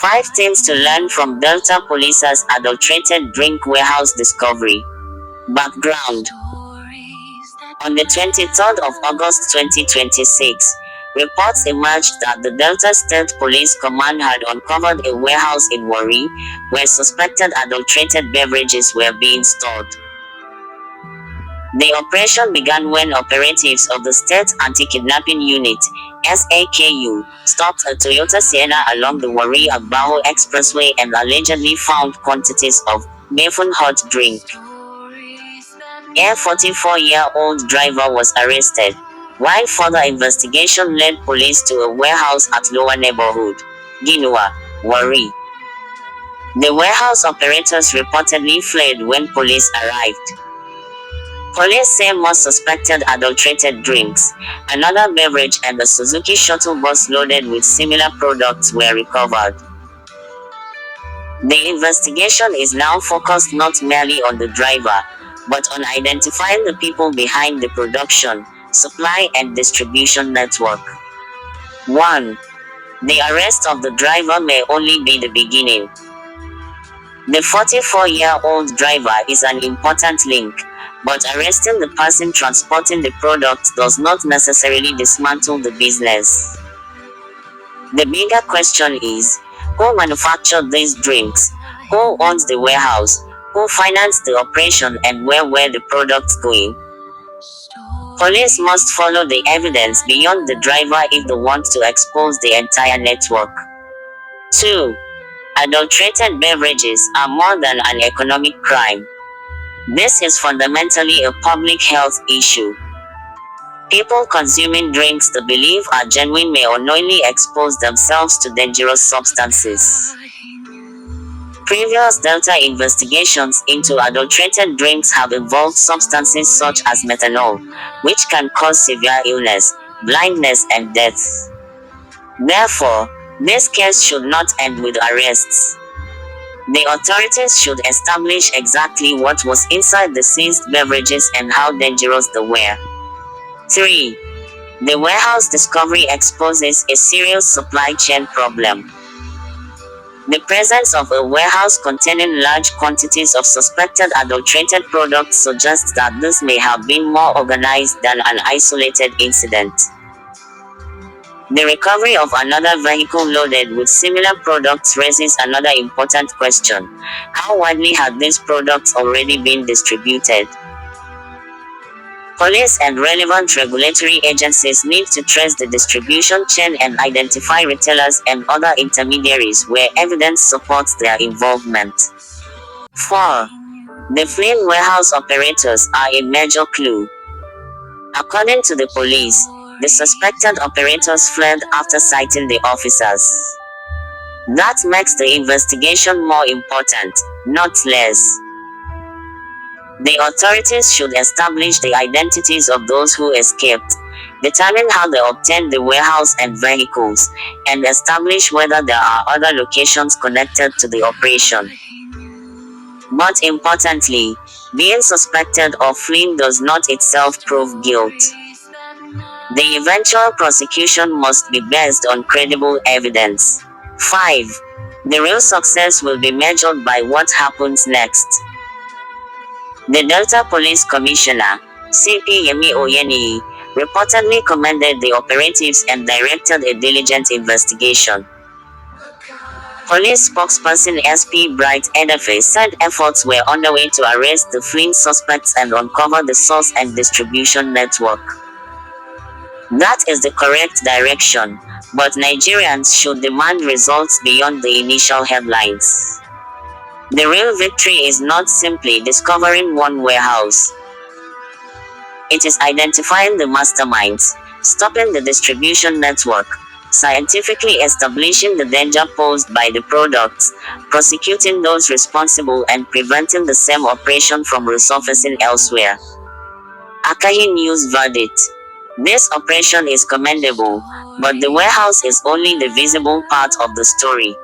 5 things to learn from Delta Police's adulterated drink warehouse discovery. Background. On the 23rd of August 2026, reports emerged that the Delta State Police Command had uncovered a warehouse in Warri, where suspected adulterated beverages were being stored. The operation began when operatives of the State Anti-Kidnapping Unit, SAKU, stopped a Toyota Sienna along the Warri-Agbaho Expressway and allegedly found quantities of Befun hot drink. A 44-year-old driver was arrested, while further investigation led police to a warehouse at Lower Neighborhood, Ginua, Warri. The warehouse operators reportedly fled when police arrived. Police say more suspected adulterated drinks, another beverage and a Suzuki shuttle bus loaded with similar products were recovered. The investigation is now focused not merely on the driver, but on identifying the people behind the production, supply and distribution network. 1. The arrest of the driver may only be the beginning. The 44-year-old driver is an important link, but arresting the person transporting the product does not necessarily dismantle the business. The bigger question is, who manufactured these drinks? Who owns the warehouse? Who financed the operation and where were the products going? Police must follow the evidence beyond the driver if they want to expose the entire network. 2. Adulterated beverages are more than an economic crime. This is fundamentally a public health issue. People consuming drinks they believe are genuine may unknowingly expose themselves to dangerous substances. Previous Delta investigations into adulterated drinks have involved substances such as methanol, which can cause severe illness, blindness and death. Therefore, this case should not end with arrests. The authorities should establish exactly what was inside the seized beverages and how dangerous they were. 3. The warehouse discovery exposes a serious supply chain problem. The presence of a warehouse containing large quantities of suspected adulterated products suggests that this may have been more organized than an isolated incident. The recovery of another vehicle loaded with similar products raises another important question: how widely had these products already been distributed? Police and relevant regulatory agencies need to trace the distribution chain and identify retailers and other intermediaries where evidence supports their involvement. 4. The fleeing warehouse operators are a major clue. According to the police, the suspected operators fled after sighting the officers. That makes the investigation more important, not less. The authorities should establish the identities of those who escaped, determine how they obtained the warehouse and vehicles, and establish whether there are other locations connected to the operation. But importantly, being suspected of fleeing does not itself prove guilt. The eventual prosecution must be based on credible evidence. 5. The real success will be measured by what happens next. The Delta Police Commissioner, CP Yemi Oyeniyi, reportedly commended the operatives and directed a diligent investigation. Police spokesperson SP Bright Edefe said efforts were underway to arrest the fleeing suspects and uncover the source and distribution network. That is the correct direction, but Nigerians should demand results beyond the initial headlines. The real victory is not simply discovering one warehouse. It is identifying the masterminds, stopping the distribution network, scientifically establishing the danger posed by the products, prosecuting those responsible and preventing the same operation from resurfacing elsewhere. Akahi News Verdict. This operation is commendable, but the warehouse is only the visible part of the story.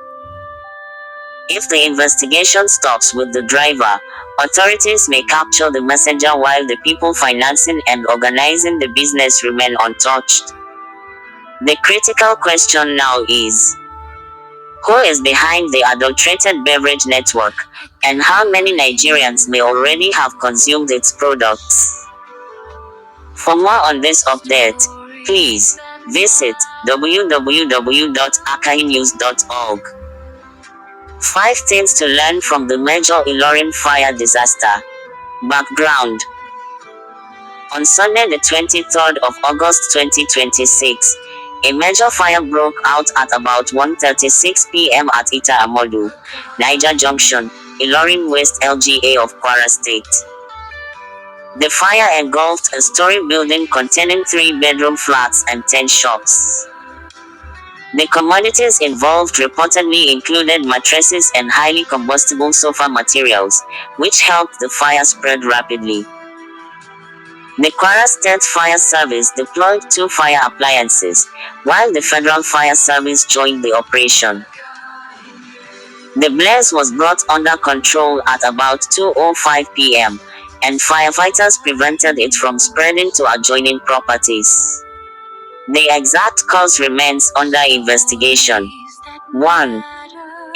If the investigation stops with the driver, authorities may capture the messenger while the people financing and organizing the business remain untouched. The critical question now is, Who is behind the adulterated beverage network, and how many Nigerians may already have consumed its products? For more on this update, please visit www.akahinews.org. 5 things to learn from the major Ilorin fire disaster. Background. On Sunday the 23rd of August 2026, a major fire broke out at about 1:36 p.m. at Ita Amodu, Niger Junction, Ilorin West LGA of Kwara State. The fire engulfed a story building containing 3-bedroom flats and 10 shops. The commodities involved reportedly included mattresses and highly combustible sofa materials, which helped the fire spread rapidly. The Kwara State Fire Service deployed 2 fire appliances, while the Federal Fire Service joined the operation. The blaze was brought under control at about 2:05 p.m., and firefighters prevented it from spreading to adjoining properties. The exact cause remains under investigation. 1.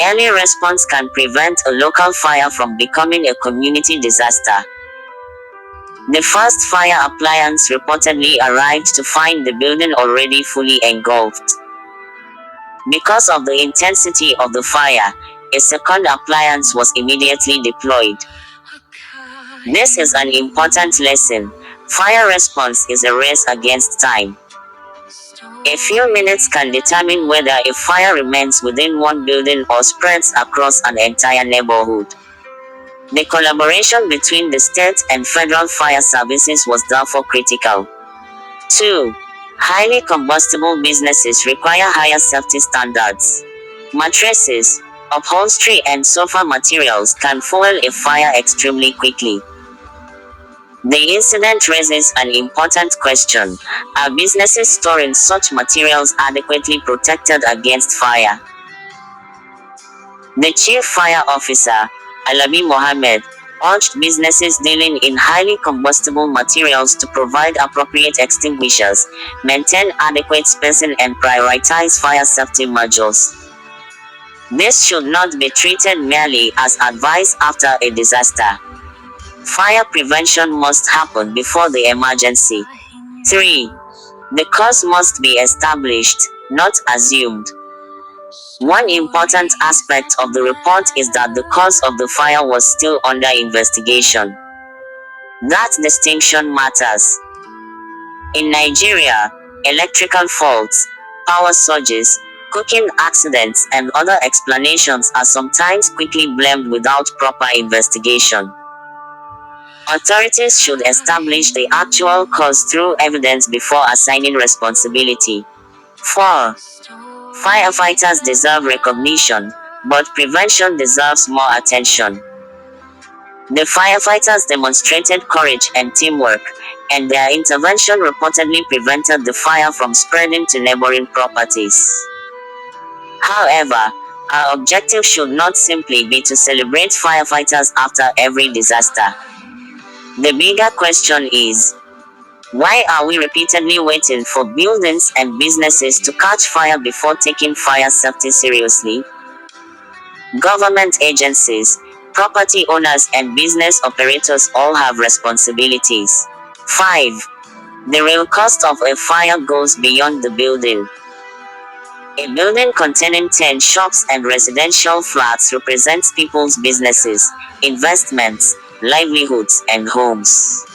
Early response can prevent a local fire from becoming a community disaster. The first fire appliance reportedly arrived to find the building already fully engulfed. Because of the intensity of the fire, a second appliance was immediately deployed. This is an important lesson. Fire response is a race against time. A few minutes can determine whether a fire remains within one building or spreads across an entire neighborhood. The collaboration between the state and federal fire services was therefore critical. 2. Highly combustible businesses require higher safety standards. Mattresses, upholstery and sofa materials can fuel a fire extremely quickly. The incident raises an important question. Are businesses storing such materials adequately protected against fire? The Chief Fire Officer, Alabi Mohammed, urged businesses dealing in highly combustible materials to provide appropriate extinguishers, maintain adequate spacing and prioritize fire safety measures. This should not be treated merely as advice after a disaster. Fire prevention must happen before the emergency. 3. The cause must be established, not assumed. One important aspect of the report is that the cause of the fire was still under investigation. That distinction matters. In Nigeria, electrical faults, power surges, cooking accidents and other explanations are sometimes quickly blamed without proper investigation. Authorities should establish the actual cause through evidence before assigning responsibility. 4. Firefighters deserve recognition, but prevention deserves more attention. The firefighters demonstrated courage and teamwork, and their intervention reportedly prevented the fire from spreading to neighboring properties. However, our objective should not simply be to celebrate firefighters after every disaster. The bigger question is, why are we repeatedly waiting for buildings and businesses to catch fire before taking fire safety seriously? Government agencies, property owners and business operators all have responsibilities. 5. The real cost of a fire goes beyond the building. A building containing 10 shops and residential flats represents people's businesses, investments, livelihoods, and homes.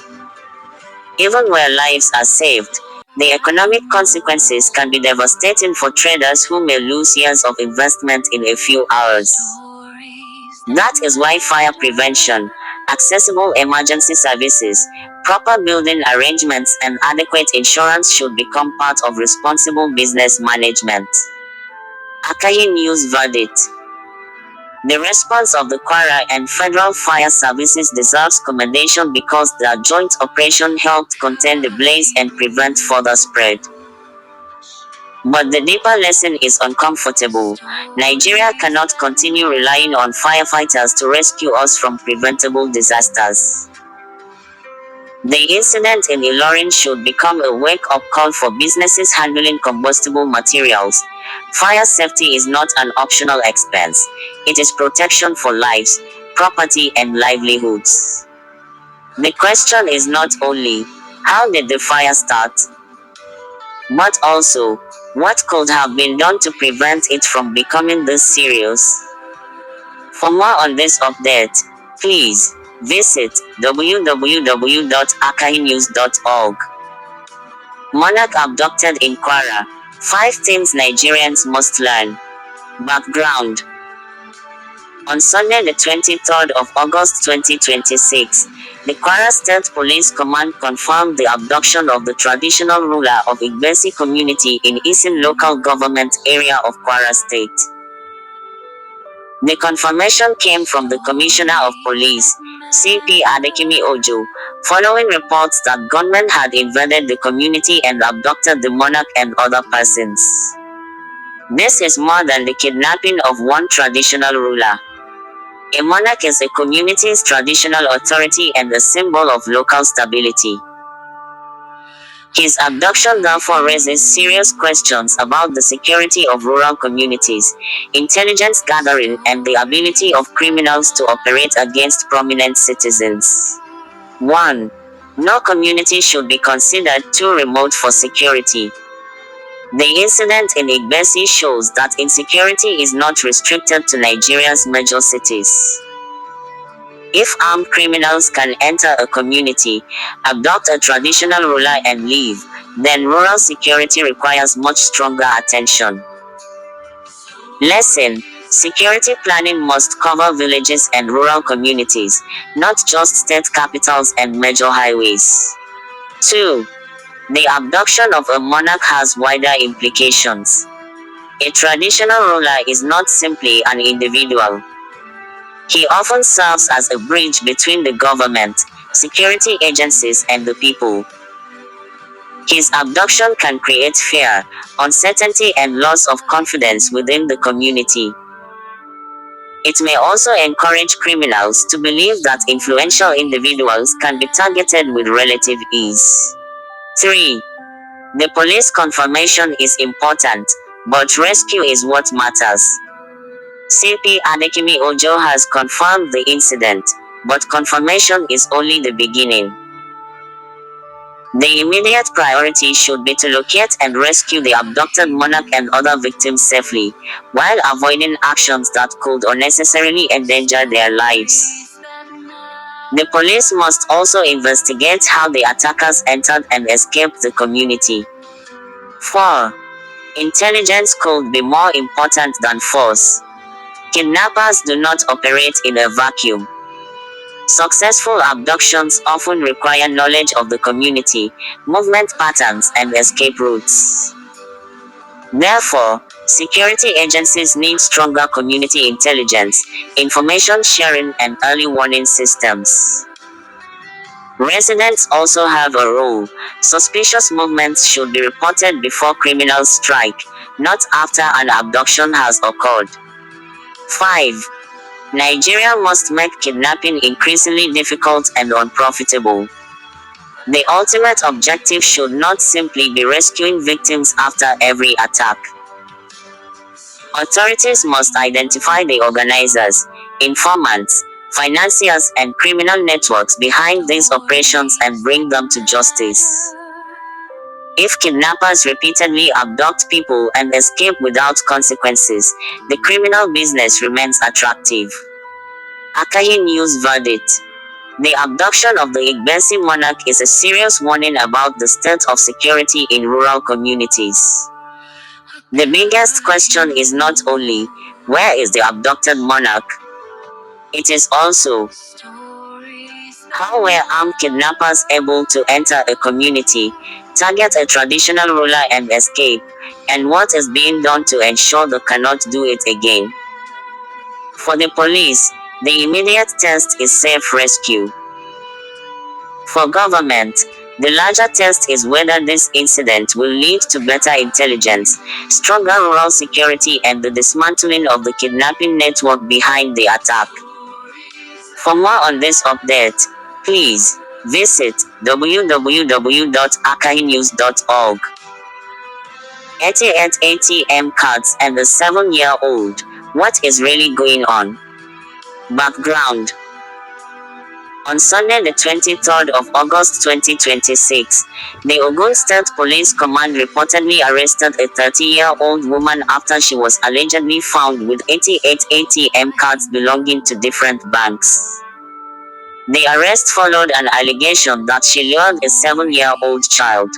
Even where lives are saved, the economic consequences can be devastating for traders who may lose years of investment in a few hours. That is why fire prevention, accessible emergency services, proper building arrangements and adequate insurance should become part of responsible business management. Akayi News Verdict. The response of the Kwara and Federal Fire Services deserves commendation because their joint operation helped contain the blaze and prevent further spread. But the deeper lesson is uncomfortable. Nigeria cannot continue relying on firefighters to rescue us from preventable disasters. The incident in Ilorin should become a wake-up call for businesses handling combustible materials. Fire safety is not an optional expense. It is protection for lives, property and livelihoods. The question is not only, how did the fire start? But also, what could have been done to prevent it from becoming this serious? For more on this update, please visit www.akahinews.org. Monarch abducted in Kwara. 5 things Nigerians must learn. Background. On Sunday the 23rd of August 2026, the Kwara State Police Command confirmed the abduction of the traditional ruler of Igbesi community in Isin local government area of Kwara State. The confirmation came from the Commissioner of Police, CP Adekimi Ojo, following reports that gunmen had invaded the community and abducted the monarch and other persons. This is more than the kidnapping of one traditional ruler. A monarch is a community's traditional authority and a symbol of local stability. His abduction therefore raises serious questions about the security of rural communities, intelligence gathering and the ability of criminals to operate against prominent citizens. 1. No community should be considered too remote for security. The incident in Igbesi shows that insecurity is not restricted to Nigeria's major cities. If armed criminals can enter a community, abduct a traditional ruler and leave, then rural security requires much stronger attention. Lesson: security planning must cover villages and rural communities, not just state capitals and major highways. 2. The abduction of a monarch has wider implications. A traditional ruler is not simply an individual. He often serves as a bridge between the government, security agencies and the people. His abduction can create fear, uncertainty and loss of confidence within the community. It may also encourage criminals to believe that influential individuals can be targeted with relative ease. 3. The police confirmation is important, but rescue is what matters. CP Adekimi Ojo has confirmed the incident, but confirmation is only the beginning. The immediate priority should be to locate and rescue the abducted monarch and other victims safely, while avoiding actions that could unnecessarily endanger their lives. The police must also investigate how the attackers entered and escaped the community. 4. Intelligence could be more important than force. Kidnappers do not operate in a vacuum. Successful abductions often require knowledge of the community, movement patterns and escape routes. Therefore, security agencies need stronger community intelligence, information sharing and early warning systems. Residents also have a role. Suspicious movements should be reported before criminals strike, not after an abduction has occurred. 5. Nigeria must make kidnapping increasingly difficult and unprofitable. The ultimate objective should not simply be rescuing victims after every attack. Authorities must identify the organizers, informants, financiers and criminal networks behind these operations and bring them to justice. If kidnappers repeatedly abduct people and escape without consequences, the criminal business remains attractive. Akahi News Verdict: the abduction of the Igbesi monarch is a serious warning about the state of security in rural communities. The biggest question is not only, where is the abducted monarch? It is also, how were armed kidnappers able to enter a community, target a traditional ruler and escape, and what is being done to ensure they cannot do it again? For the police, the immediate test is safe rescue. For government, the larger test is whether this incident will lead to better intelligence, stronger rural security and the dismantling of the kidnapping network behind the attack. For more on this update, please Visit www.akahinews.org. 88 ATM cards and a 7-year-old. What is really going on? Background. On Sunday the 23rd of August 2026, the Ogun State Police Command reportedly arrested a 30-year-old woman after she was allegedly found with 88 ATM cards belonging to different banks. The arrest followed an allegation that she lured a 7-year-old child.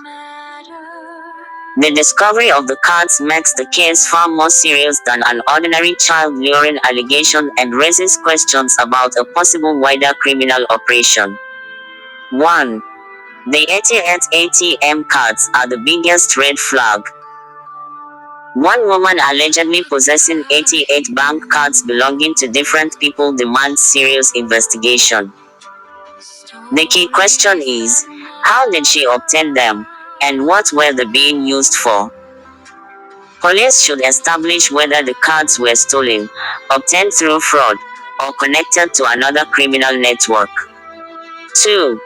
The discovery of the cards makes the case far more serious than an ordinary child luring allegation and raises questions about a possible wider criminal operation. 1. The 88 ATM cards are the biggest red flag. One woman allegedly possessing 88 bank cards belonging to different people demands serious investigation. The key question is, how did she obtain them, and what were they being used for? Police should establish whether the cards were stolen, obtained through fraud, or connected to another criminal network. 2.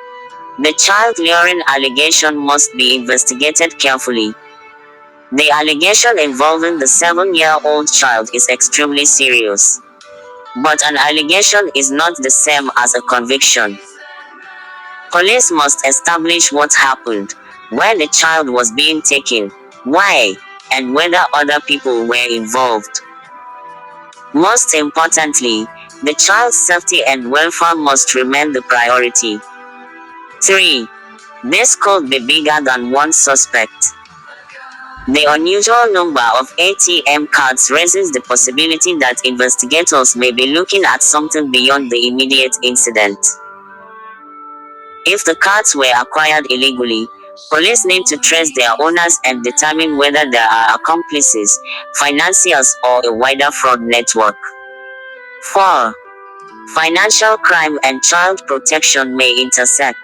The child luring allegation must be investigated carefully. The allegation involving the 7-year-old child is extremely serious. But an allegation is not the same as a conviction. Police must establish what happened, where the child was being taken, why, and whether other people were involved. Most importantly, the child's safety and welfare must remain the priority. 3. This could be bigger than one suspect. The unusual number of ATM cards raises the possibility that investigators may be looking at something beyond the immediate incident. If the cards were acquired illegally, police need to trace their owners and determine whether there are accomplices, financiers, or a wider fraud network. 4. Financial crime and child protection may intersect.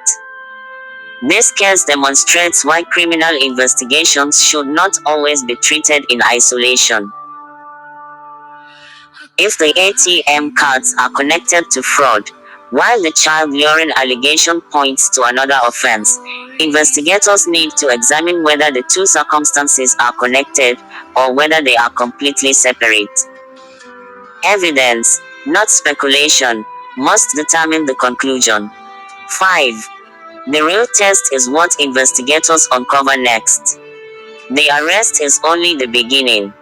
This case demonstrates why criminal investigations should not always be treated in isolation. If the ATM cards are connected to fraud, while the child luring allegation points to another offense, investigators need to examine whether the two circumstances are connected or whether they are completely separate. Evidence, not speculation, must determine the conclusion. 5. The real test is what investigators uncover next. The arrest is only the beginning.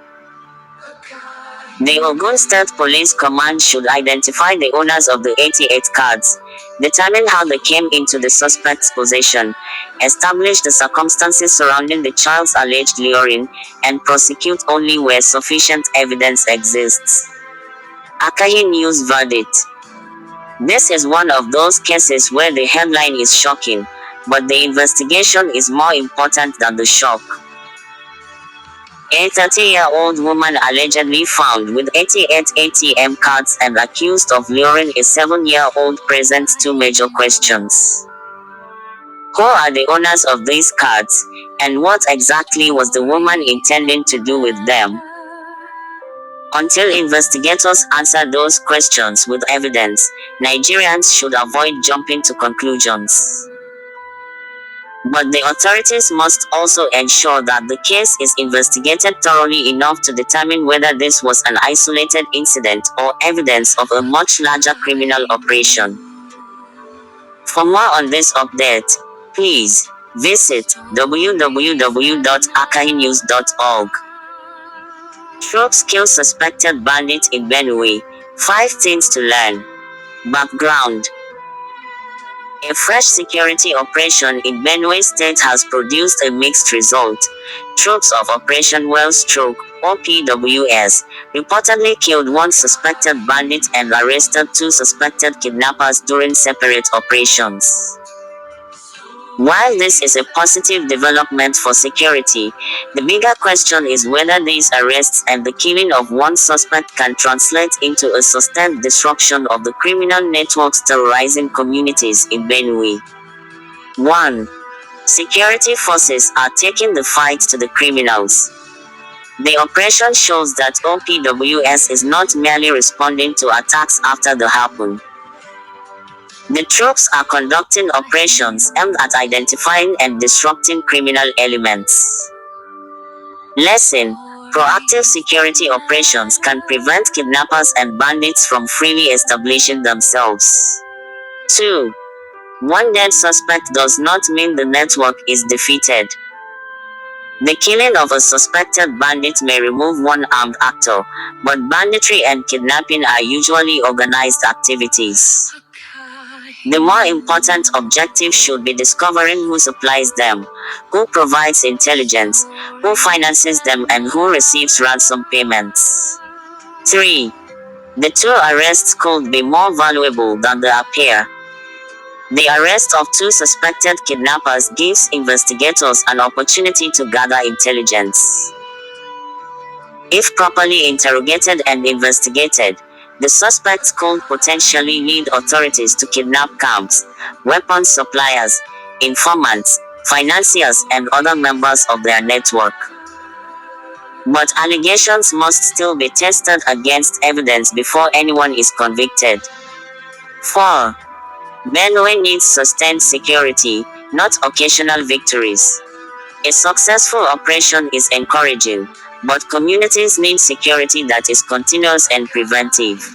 The Ogun State Police Command should identify the owners of the 88 cards, determine how they came into the suspect's possession, establish the circumstances surrounding the child's alleged luring, and prosecute only where sufficient evidence exists. Akahi News Verdict. This is one of those cases where the headline is shocking, but the investigation is more important than the shock. A 30-year-old woman allegedly found with 88 ATM cards and accused of luring a 7-year-old presents two major questions. Who are the owners of these cards, and what exactly was the woman intending to do with them? Until investigators answer those questions with evidence, Nigerians should avoid jumping to conclusions. But the authorities must also ensure that the case is investigated thoroughly enough to determine whether this was an isolated incident or evidence of a much larger criminal operation. For more on this update, please visit www.akahinews.org. Troops kill suspected bandit in Benue. 5 things to learn. Background. A fresh security operation in Benue State has produced a mixed result. Troops of Operation Well-Stroke, OPWS, reportedly killed one suspected bandit and arrested 2 suspected kidnappers during separate operations. While this is a positive development for security, the bigger question is whether these arrests and the killing of one suspect can translate into a sustained disruption of the criminal networks terrorizing communities in Benue. 1. Security forces are taking the fight to the criminals. The operation shows that OPWS is not merely responding to attacks after they happen. The troops are conducting operations aimed at identifying and disrupting criminal elements. Lesson: proactive security operations can prevent kidnappers and bandits from freely establishing themselves. 2. One dead suspect does not mean the network is defeated. The killing of a suspected bandit may remove one armed actor, but banditry and kidnapping are usually organized activities. The more important objective should be discovering who supplies them, who provides intelligence, who finances them, and who receives ransom payments. 3. The two arrests could be more valuable than they appear. The arrest of two suspected kidnappers gives investigators an opportunity to gather intelligence. If properly interrogated and investigated, the suspects could potentially lead authorities to kidnap camps, weapons suppliers, informants, financiers, and other members of their network. But allegations must still be tested against evidence before anyone is convicted. 4. Benue needs sustained security, not occasional victories. A successful operation is encouraging, but communities need security that is continuous and preventive.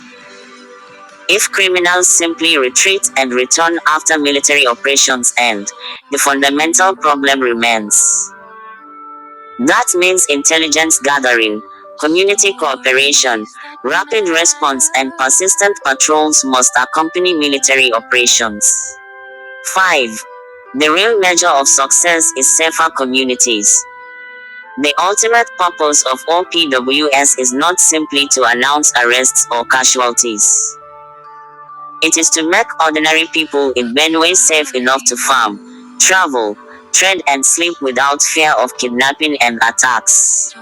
If criminals simply retreat and return after military operations end, the fundamental problem remains. That means intelligence gathering, community cooperation, rapid response, and persistent patrols must accompany military operations. 5. The real measure of success is safer communities. The ultimate purpose of OPWS is not simply to announce arrests or casualties. It is to make ordinary people in Benue safe enough to farm, travel, trade, and sleep without fear of kidnapping and attacks.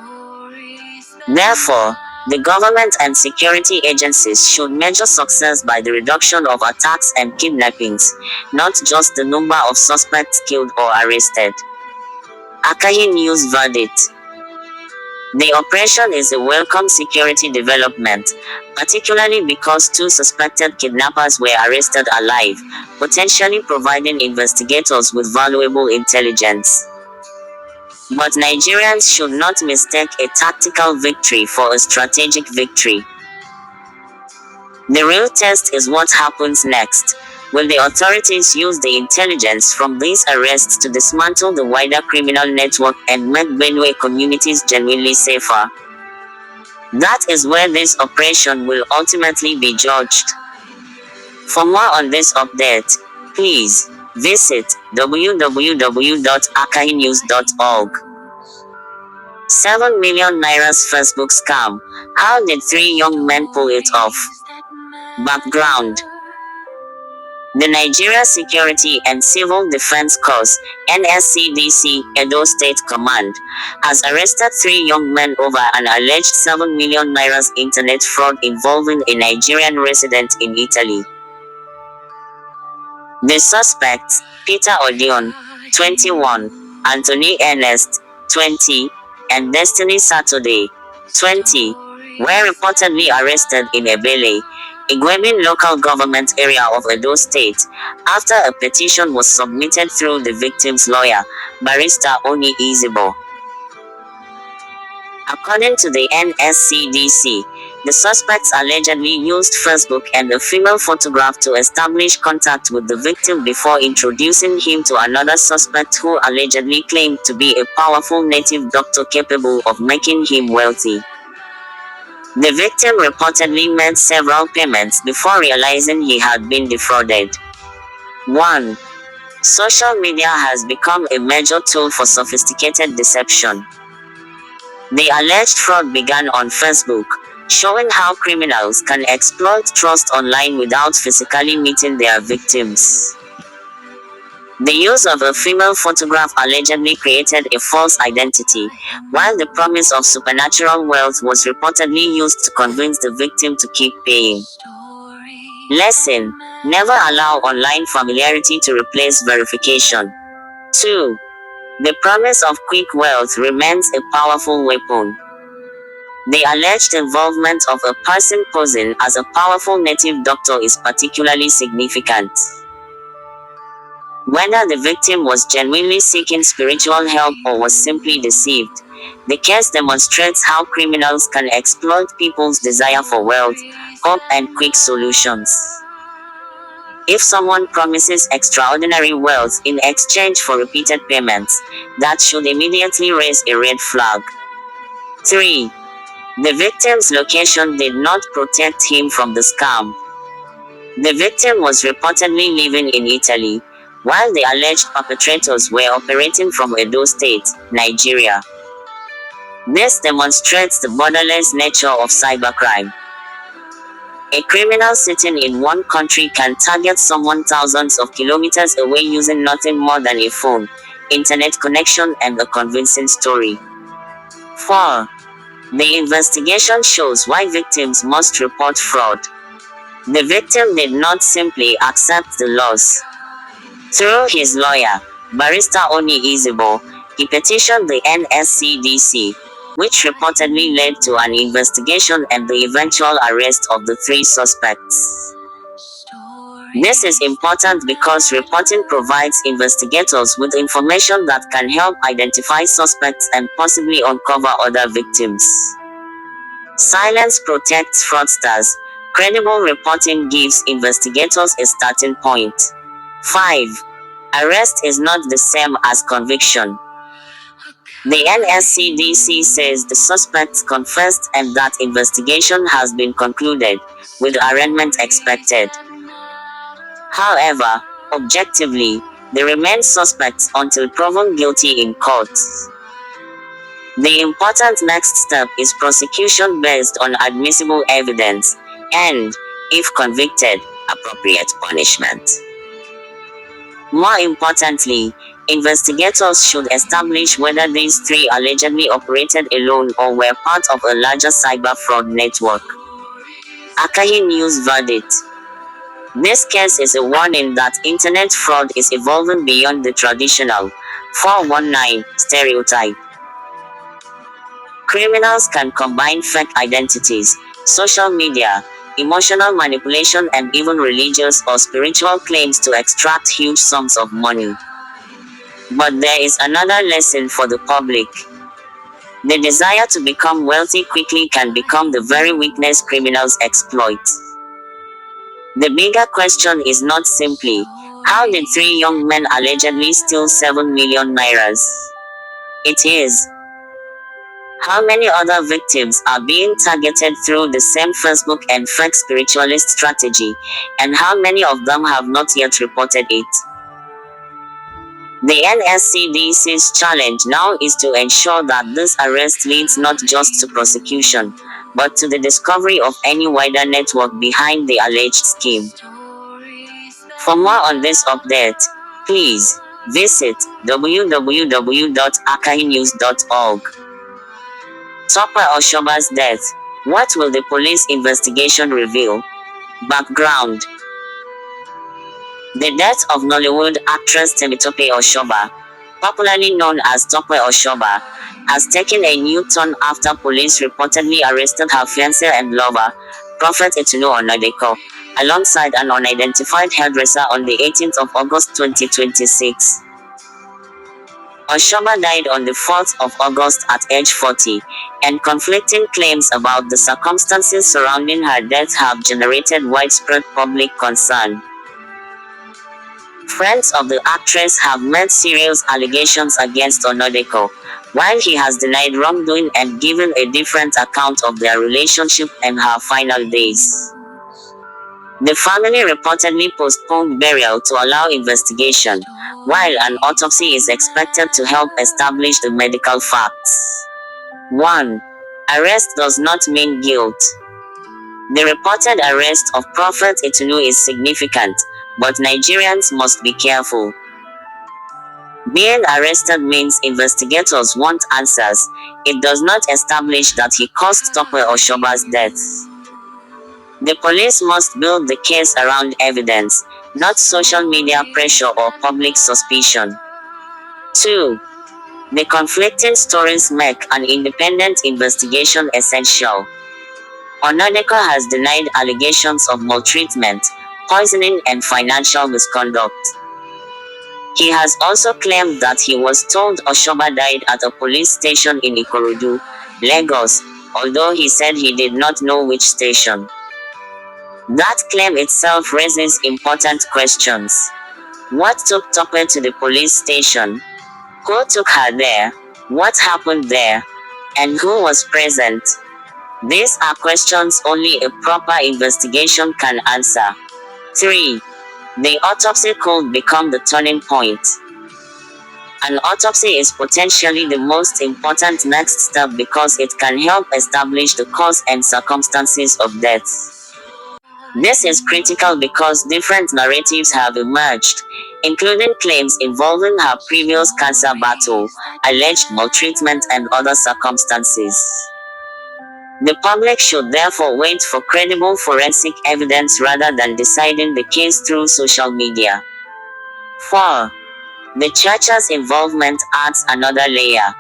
Therefore, the government and security agencies should measure success by the reduction of attacks and kidnappings, not just the number of suspects killed or arrested. Akahi News Verdict: the operation is a welcome security development, particularly because two suspected kidnappers were arrested alive, potentially providing investigators with valuable intelligence. But Nigerians should not mistake a tactical victory for a strategic victory. The real test is what happens next. Will the authorities use the intelligence from these arrests to dismantle the wider criminal network and make Benue communities genuinely safer? That is where this operation will ultimately be judged. For more on this update, please visit www.akahinews.org. 7 million Naira's Facebook scam. How did three young men pull it off? Background: the Nigeria Security and Civil Defense Corps (NSCDC) Edo State Command has arrested three young men over an alleged 7 million Naira's internet fraud involving a Nigerian resident in Italy. The suspects, Peter Odion, 21, Anthony Ernest, 20, and Destiny Saturday, 20, were reportedly arrested in Ebele, Igwebin local government area of Edo State, after a petition was submitted through the victim's lawyer, Barrister Oni Izibo. According to the NSCDC, the suspects allegedly used Facebook and a female photograph to establish contact with the victim before introducing him to another suspect who allegedly claimed to be a powerful native doctor capable of making him wealthy. The victim reportedly made several payments before realizing he had been defrauded. 1. Social media has become a major tool for sophisticated deception. The alleged fraud began on Facebook, showing how criminals can exploit trust online without physically meeting their victims. The use of a female photograph allegedly created a false identity, while the promise of supernatural wealth was reportedly used to convince the victim to keep paying. Lesson: never allow online familiarity to replace verification. 2. The promise of quick wealth remains a powerful weapon. The alleged involvement of a person posing as a powerful native doctor is particularly significant. Whether the victim was genuinely seeking spiritual help or was simply deceived, the case demonstrates how criminals can exploit people's desire for wealth, hope, and quick solutions. If someone promises extraordinary wealth in exchange for repeated payments, that should immediately raise a red flag. 3. The victim's location did not protect him from the scam. The victim was reportedly living in Italy, while the alleged perpetrators were operating from Edo State, Nigeria. This demonstrates the borderless nature of cybercrime. A criminal sitting in one country can target someone thousands of kilometers away using nothing more than a phone, internet connection, and a convincing story. 4. The investigation shows why victims must report fraud. The victim did not simply accept the loss. Through his lawyer, Barrister Oni Izibo, he petitioned the NSCDC, which reportedly led to an investigation and the eventual arrest of the 3 suspects. This is important because reporting provides investigators with information that can help identify suspects and possibly uncover other victims. Silence protects fraudsters. Credible reporting gives investigators a starting point. 5. Arrest is not the same as conviction. The NSCDC says the suspects confessed and that investigation has been concluded, with arraignment expected. However, objectively, they remain suspects until proven guilty in courts. The important next step is prosecution based on admissible evidence, and, if convicted, appropriate punishment. More importantly, investigators should establish whether these 3 allegedly operated alone or were part of a larger cyber fraud network. Akahi News Verdict. This case is a warning that internet fraud is evolving beyond the traditional 419 stereotype. Criminals can combine fake identities, social media, emotional manipulation, and even religious or spiritual claims to extract huge sums of money. But there is another lesson for the public. The desire to become wealthy quickly can become the very weakness criminals exploit. The bigger question is not simply, how did 3 young men allegedly steal 7 million nairas? It is, how many other victims are being targeted through the same Facebook and fake spiritualist strategy, and how many of them have not yet reported it? The NSCDC's challenge now is to ensure that this arrest leads not just to prosecution, but to the discovery of any wider network behind the alleged scheme. For more on this update, please visit www.akahinews.org. Tope Osoba's death. What will the police investigation reveal? Background. The death of Nollywood actress Tope Osoba, popularly known as Tope Osoba, has taken a new turn after police reportedly arrested her fiancé and lover, Prophet Itunu Onodeko, alongside an unidentified hairdresser on the 18th of August 2026. Osoba died on the 4th of August at age 40, and conflicting claims about the circumstances surrounding her death have generated widespread public concern. Friends of the actress have made serious allegations against Onodeko, while he has denied wrongdoing and given a different account of their relationship and her final days. The family reportedly postponed burial to allow investigation, while an autopsy is expected to help establish the medical facts. 1. Arrest does not mean guilt. The reported arrest of Prophet Itunu is significant, but Nigerians must be careful. Being arrested means investigators want answers. It does not establish that he caused Tope Osoba's death. The police must build the case around evidence, not social media pressure or public suspicion. 2. The conflicting stories make an independent investigation essential. Onodeko has denied allegations of maltreatment, poisoning, and financial misconduct. He has also claimed that he was told Osoba died at a police station in Ikorodu, Lagos, although he said he did not know which station. That claim itself raises important questions. What took Tope to the police station? Who took her there? What happened there? And who was present? These are questions only a proper investigation can answer. 3. The autopsy could become the turning point. An autopsy is potentially the most important next step because it can help establish the cause and circumstances of death. This is critical because different narratives have emerged, including claims involving her previous cancer battle, alleged maltreatment and other circumstances. The public should therefore wait for credible forensic evidence rather than deciding the case through social media. 4. The church's involvement adds another layer.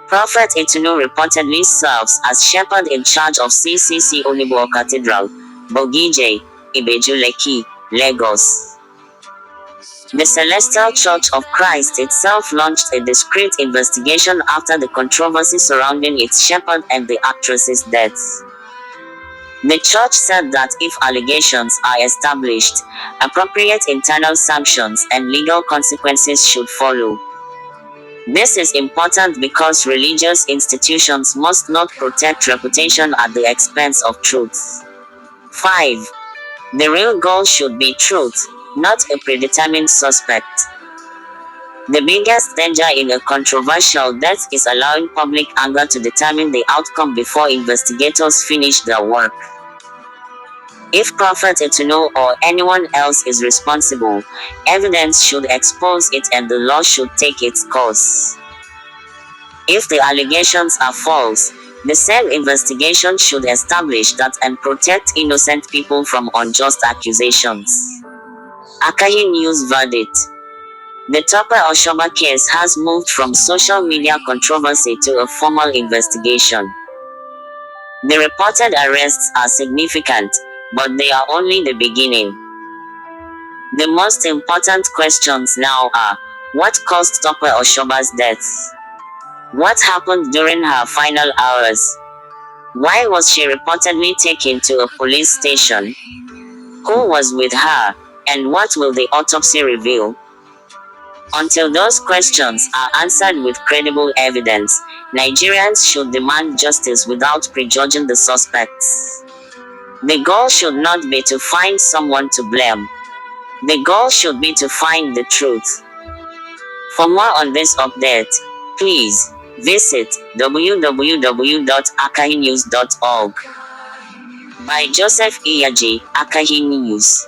Prophet Itunu reportedly serves as shepherd in charge of CCC Onibo Cathedral, Bogije, Ibeju-Lekki, Lagos. The Celestial Church of Christ itself launched a discreet investigation after the controversy surrounding its shepherd and the actress's death. The church said that if allegations are established, appropriate internal sanctions and legal consequences should follow. This is important because religious institutions must not protect reputation at the expense of truth. 5. The real goal should be truth, not a predetermined suspect. The biggest danger in a controversial death is allowing public anger to determine the outcome before investigators finish their work. If Prophet Itunu or anyone else is responsible, evidence should expose it and the law should take its course. If the allegations are false, the same investigation should establish that and protect innocent people from unjust accusations. Akahi News Verdict. The Tope Osoba case has moved from social media controversy to a formal investigation. The reported arrests are significant, but they are only the beginning. The most important questions now are, what caused Tope Osoba's death? What happened during her final hours? Why was she reportedly taken to a police station? Who was with her? And what will the autopsy reveal? Until those questions are answered with credible evidence, Nigerians should demand justice without prejudging the suspects. The goal should not be to find someone to blame. The goal should be to find the truth. For more on this update, please visit www.akahinews.org. By Joseph Iyaji, Akahi News.